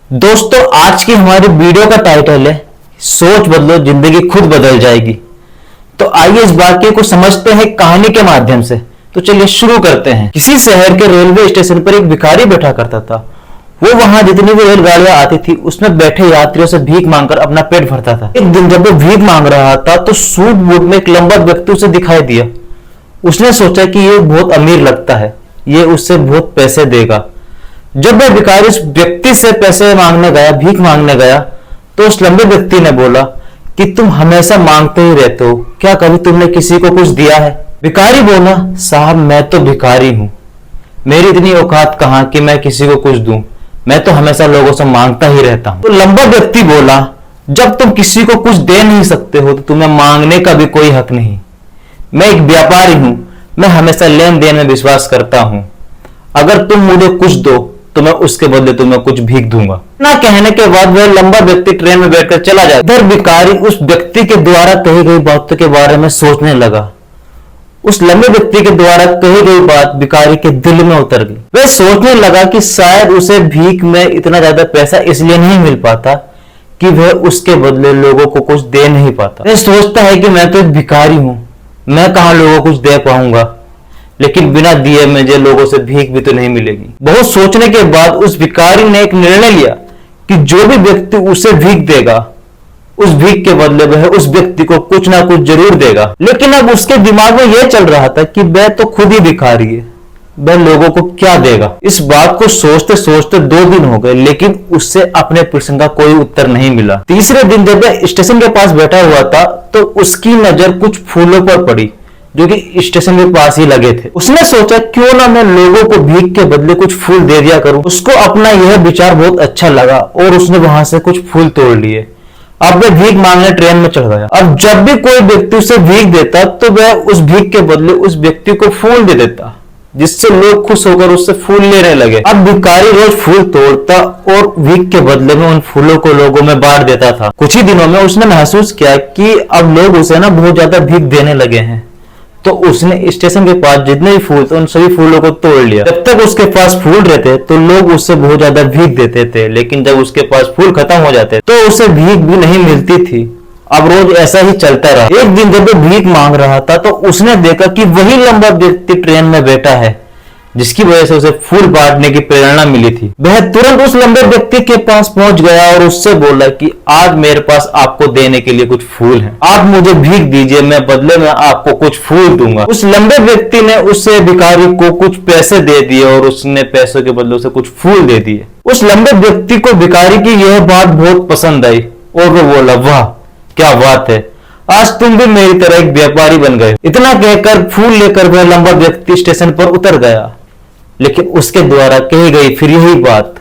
दोस्तों, आज की हमारी वीडियो का टाइटल है सोच बदलो जिंदगी खुद बदल जाएगी। तो आइए इस वाक्य को समझते हैं कहानी के माध्यम से। तो चलिए शुरू करते हैं। किसी शहर के रेलवे स्टेशन पर एक भिखारी बैठा करता था। वो वहां जितनी भी रेलगाड़ियां आती थी उसमें बैठे यात्रियों से भीख मांगकर अपना पेट भरता था। एक दिन जब वो भीख मांग रहा था तो सूट बूट में एक लंबा व्यक्ति उसे दिखाई दिया। उसने सोचा कि ये बहुत अमीर लगता है, ये उससे बहुत पैसे देगा। जब वह भिखारी उस व्यक्ति से पैसे मांगने गया, भीख मांगने गया, तो उस लंबे व्यक्ति ने बोला कि तुम हमेशा मांगते ही रहते हो, क्या कभी तुमने किसी को कुछ दिया है? भिखारी बोला, साहब मैं तो भिखारी हूं, मेरी इतनी औकात कहां कि मैं किसी को कुछ दूं, मैं तो हमेशा लोगों से मांगता ही रहता हूं। तो लंबा व्यक्ति बोला, जब तुम किसी को कुछ दे नहीं सकते हो तो तुम्हें मांगने का भी कोई हक नहीं। मैं एक व्यापारी हूं, मैं हमेशा लेन देन में विश्वास करता हूं। अगर तुम मुझे कुछ दो तो मैं उसके बदले तुम्हें कुछ भीख दूंगा। ना कहने के बाद वह लंबा व्यक्ति ट्रेन में बैठकर चला जाए। इधर भिखारी उस व्यक्ति के द्वारा कही गई बातों के बारे में सोचने लगा। उस लंबे व्यक्ति के द्वारा कही गई बात भिखारी के दिल में उतर गई। वह सोचने लगा कि शायद उसे भीख में इतना ज्यादा पैसा इसलिए नहीं मिल पाता कि वह उसके बदले लोगों को कुछ दे नहीं पाता। वह सोचता है कि मैं तो एक भिखारी हूं, मैं कहां लोगों को कुछ दे पाऊंगा, लेकिन बिना दिए मुझे लोगों से भीख भी तो नहीं मिलेगी। बहुत सोचने के बाद उस भिखारी ने एक निर्णय लिया कि जो भी व्यक्ति उसे भीख देगा, उस भीख के बदले वह उस व्यक्ति को कुछ ना कुछ जरूर देगा। लेकिन अब उसके दिमाग में यह चल रहा था कि वह तो खुद ही भिखारी है, वह लोगों को क्या देगा। इस बात को सोचते सोचते 2 दिन हो गए, लेकिन उससे अपने प्रश्न का कोई उत्तर नहीं मिला। तीसरे दिन जब वह स्टेशन के पास बैठा हुआ था तो उसकी नजर कुछ फूलों पर पड़ी जो कि स्टेशन के पास ही लगे थे। उसने सोचा क्यों ना मैं लोगों को भीख के बदले कुछ फूल दे दिया करूं। उसको अपना यह विचार बहुत अच्छा लगा और उसने वहां से कुछ फूल तोड़ लिए। अब वह भीख मांगने ट्रेन में चढ़ गया। अब जब भी कोई व्यक्ति उसे भीख देता तो वह उस भीख के बदले उस व्यक्ति को फूल दे देता, जिससे लोग खुश होकर उससे फूल लेने लगे। अब भिखारी रोज फूल तोड़ता और भीख के बदले में उन फूलों को लोगों में बांट देता था। कुछ ही दिनों में उसने महसूस किया कि अब लोग उसे ना बहुत ज्यादा भीख देने लगे हैं। तो उसने स्टेशन के पास जितने भी फूल थे उन सभी फूलों को तोड़ लिया। जब तक उसके पास फूल रहते तो लोग उससे बहुत ज्यादा भीख देते थे, लेकिन जब उसके पास फूल खत्म हो जाते तो उसे भीख भी नहीं मिलती थी। अब रोज ऐसा ही चलता रहा। एक दिन जब वो भीख मांग रहा था तो उसने देखा कि वही लंबा व्यक्ति ट्रेन में बैठा है, जिसकी वजह से उसे फूल बांटने की प्रेरणा मिली थी। वह तुरंत उस लंबे व्यक्ति के पास पहुंच गया और उससे बोला कि आज मेरे पास आपको देने के लिए कुछ फूल हैं, आप मुझे भीख दीजिए, मैं बदले में आपको कुछ फूल दूंगा। उस लंबे व्यक्ति ने उससे भिखारी को कुछ पैसे दे दिए और उसने पैसों के बदले उसे कुछ फूल दे दिए। उस लंबे व्यक्ति को भिखारी की यह बात बहुत पसंद आई और वो बोला, वाह क्या बात है, आज तुम भी मेरी तरह एक व्यापारी बन गए। इतना कहकर फूल लेकर वह लंबा व्यक्ति स्टेशन पर उतर गया। लेकिन उसके द्वारा कही गई फिर यही बात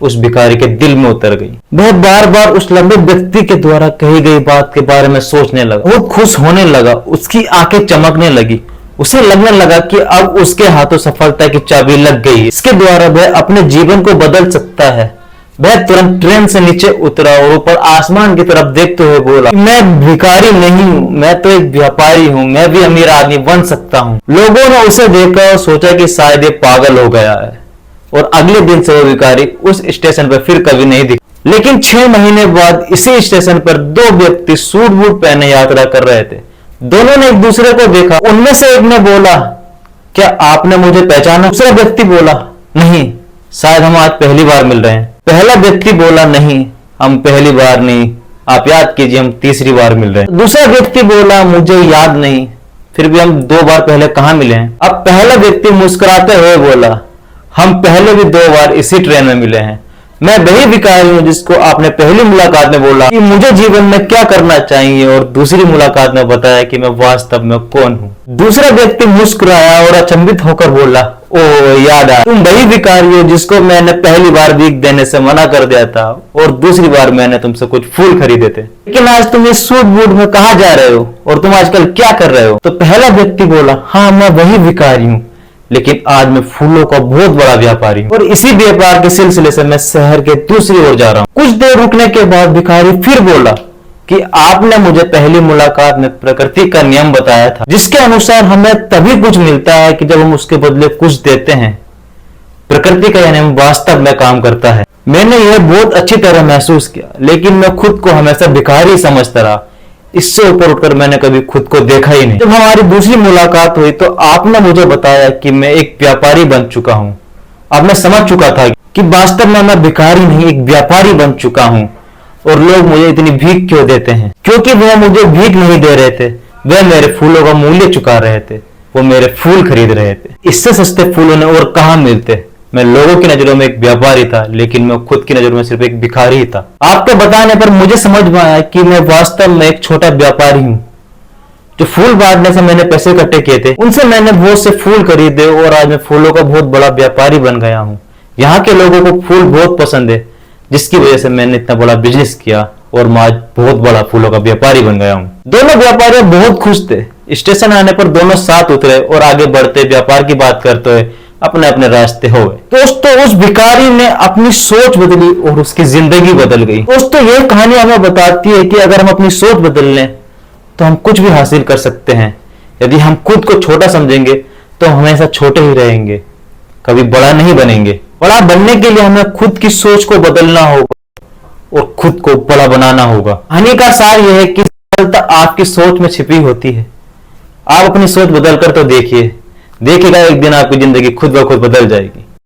उस भिखारी के दिल में उतर गई। वह बार बार उस लंबे व्यक्ति के द्वारा कही गई बात के बारे में सोचने लगा। वो खुश होने लगा, उसकी आंखें चमकने लगी। उसे लगने लगा कि अब उसके हाथों सफलता की चाबी लग गई है। इसके द्वारा वह अपने जीवन को बदल सकता है। वह तुरंत ट्रेन से नीचे उतरा और ऊपर आसमान की तरफ देखते हुए बोला, मैं भिखारी नहीं हूँ, मैं तो एक व्यापारी हूँ, मैं भी अमीर आदमी बन सकता हूँ। लोगों ने उसे देखा और सोचा कि शायद ये पागल हो गया है और अगले दिन से वो भिखारी उस स्टेशन पर फिर कभी नहीं दिखा। लेकिन 6 महीने बाद इसी स्टेशन पर 2 व्यक्ति सूट बूट पहने यात्रा कर रहे थे। दोनों ने एक दूसरे को देखा। उनमें से एक ने बोला, क्या आपने मुझे पहचाना? दूसरा व्यक्ति बोला, नहीं, शायद हम आज पहली बार मिल रहे हैं। पहला व्यक्ति बोला, नहीं, हम पहली बार नहीं, आप याद कीजिए, हम तीसरी बार मिल रहे हैं। दूसरा व्यक्ति बोला, मुझे याद नहीं, फिर भी हम 2 बार पहले कहां मिले हैं? अब पहला व्यक्ति मुस्कुराते हुए बोला, हम पहले भी 2 बार इसी ट्रेन में मिले हैं। मैं वही भिखारी हूं जिसको आपने पहली मुलाकात में बोला कि मुझे जीवन में क्या करना चाहिए और दूसरी मुलाकात में बताया कि मैं वास्तव में कौन हूं। दूसरा व्यक्ति मुस्कुराया और अचंभित होकर बोला, ओह याद आया, तुम वही भिखारी हो जिसको मैंने पहली बार भीख देने से मना कर दिया था और दूसरी बार मैंने तुमसे कुछ फूल खरीदे थे। लेकिन आज तुम इस सूट बूट में कहां जा रहे हो और तुम आजकल क्या कर रहे हो? तो पहला व्यक्ति बोला, हाँ मैं वही भिखारी हूँ, लेकिन आज मैं फूलों का बहुत बड़ा व्यापारी हूँ और इसी व्यापार के सिलसिले से मैं शहर के दूसरी ओर जा रहा हूँ। कुछ देर रुकने के बाद भिखारी फिर बोला कि आपने मुझे पहली मुलाकात में प्रकृति का नियम बताया था, जिसके अनुसार हमें तभी कुछ मिलता है कि जब हम उसके बदले कुछ देते हैं। प्रकृति का यह नियम वास्तव में काम करता है। मैंने यह बहुत अच्छी तरह महसूस किया, लेकिन मैं खुद को हमेशा भिखारी समझता रहा। इससे ऊपर उठकर मैंने कभी खुद को देखा ही नहीं। जब हमारी दूसरी मुलाकात हुई तो आपने मुझे बताया कि मैं एक व्यापारी बन चुका हूं। अब मैं समझ चुका था कि वास्तव में मैं भिखारी नहीं, एक व्यापारी बन चुका हूं। और लोग मुझे इतनी भीख क्यों देते हैं? क्योंकि वह मुझे भीख नहीं दे रहे थे, वह मेरे फूलों का मूल्य चुका रहे थे, वो मेरे फूल खरीद रहे थे। इससे सस्ते फूल उन्हें और कहां मिलते। मैं लोगों की नजरों में एक व्यापारी था, लेकिन मैं खुद की नजरों में सिर्फ एक भिखारी ही था। आपके बताने पर मुझे समझ में आया कि मैं वास्तव में एक छोटा व्यापारी हूं। जो फूल बांटने से मैंने पैसे इकट्ठे किए थे, उनसे मैंने बहुत से फूल खरीदे और आज मैं फूलों का बहुत बड़ा व्यापारी बन गया हूं। यहाँ के लोगों को फूल बहुत पसंद है, जिसकी वजह से मैंने इतना बड़ा बिजनेस किया और मैं आज बहुत बड़ा फूलों का व्यापारी बन गया हूं। दोनों व्यापारी बहुत खुश थे। स्टेशन आने पर दोनों साथ उतरे और आगे बढ़ते व्यापार की बात करते हुए अपने अपने रास्ते हो गए। दोस्तों, उस भिखारी ने अपनी सोच बदली और उसकी जिंदगी बदल गई। दोस्तों, यह कहानी हमें बताती है कि अगर हम अपनी सोच बदल लें तो हम कुछ भी हासिल कर सकते हैं। यदि हम खुद को छोटा समझेंगे तो हम हमेशा छोटे ही रहेंगे, कभी बड़ा नहीं बनेंगे। बड़ा बनने के लिए हमें खुद की सोच को बदलना होगा और खुद को बड़ा बनाना होगा। कहानी का सार यह है कि सफलता आपकी सोच में छिपी होती है। आप अपनी सोच बदलकर तो देखिए, देखिएगा एक दिन आपकी जिंदगी खुद ब खुद बदल जाएगी।